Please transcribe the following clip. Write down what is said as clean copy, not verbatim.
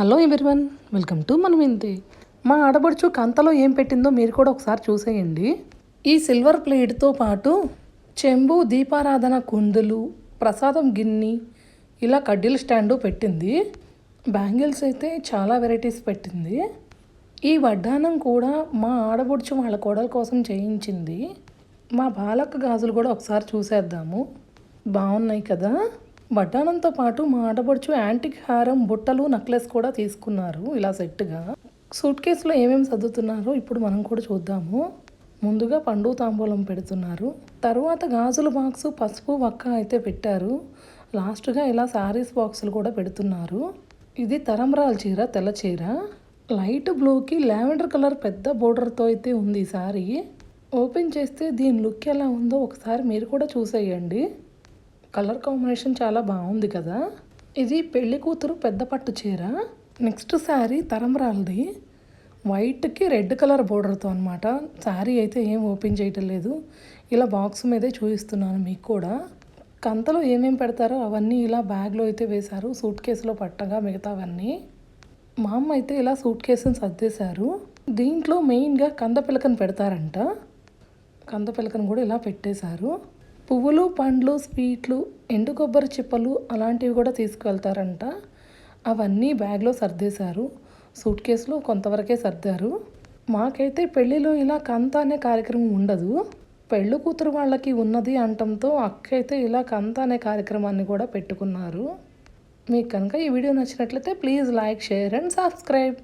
Hello everyone, welcome to మనం ఇంతే. మా ఆడబడుచు కంతలో ఏం పెట్టిందో మీరు కూడా ఒకసారి చూసేయండి. ఈ సిల్వర్ ప్లేట్తో పాటు చెంబు, దీపారాధన కుందులు, ప్రసాదం గిన్నె, ఇలా కడ్డీల స్టాండు పెట్టింది. బ్యాంగిల్స్ అయితే చాలా వెరైటీస్ పెట్టింది. ఈ వడ్డానం కూడా మా ఆడబడుచు వాళ్ళ కోడల కోసం చేయించింది. మా బాలక్క గాజులు కూడా ఒకసారి చూసేద్దాము. బాగున్నాయి కదా. వడ్డానంతో పాటు మా ఆడబడుచు యాంటిక్ హారం, బుట్టలు, నెక్లెస్ కూడా తీసుకున్నారు ఇలా సెట్గా. సూట్ కేసులో ఏమేమి సర్దుతున్నారో ఇప్పుడు మనం కూడా చూద్దాము. ముందుగా పండు తాంబూలం పెడుతున్నారు. తరువాత గాజుల బాక్సు, పసుపు, వక్క అయితే పెట్టారు. లాస్ట్గా ఇలా శారీస్ బాక్సులు కూడా పెడుతున్నారు. ఇది తరంబరాల చీర, తెల్ల చీర. లైట్ బ్లూకి లావెండర్ కలర్ పెద్ద బోర్డర్తో అయితే ఉంది ఈ శారీ. ఓపెన్ చేస్తే దీని లుక్ ఎలా ఉందో ఒకసారి మీరు కూడా చూసేయండి. కలర్ కాంబినేషన్ చాలా బాగుంది కదా. ఇది పెళ్లి కూతురు పెద్ద పట్టు చీర. నెక్స్ట్ శారీ తరంబరాలది, వైట్కి రెడ్ కలర్ బోర్డర్తో అనమాట. శారీ అయితే ఏం ఓపెన్ చేయటం లేదు, ఇలా బాక్స్ మీదే చూపిస్తున్నాను మీకు కూడా. కంతలో ఏమేమి పెడతారో అవన్నీ ఇలా బ్యాగ్లో అయితే వేశారు, సూట్ కేసులో పట్టగా మిగతావన్నీ. మా అమ్మ అయితే ఇలా సూట్ కేసుని సర్దేశారు. దీంట్లో మెయిన్గా కంద పిలకను పెడతారంట. కంద పిలకను కూడా ఇలా పెట్టేశారు. పువ్వులు, పండ్లు, స్వీట్లు, ఎండు కొబ్బరి చిప్పలు అలాంటివి కూడా తీసుకువెళ్తారంట. అవన్నీ బ్యాగ్లో సర్దేశారు. సూట్ కేసులో కొంతవరకే సర్దారు. మాకైతే పెళ్ళిలో ఇలా కంత అనే కార్యక్రమం ఉండదు. పెళ్ళి కూతురు వాళ్ళకి ఉన్నది అంటంతో అక్క అయితే ఇలా కంత అనే కార్యక్రమాన్ని కూడా పెట్టుకున్నారు. మీకు కనుక ఈ వీడియో నచ్చినట్లయితే please like, share and subscribe.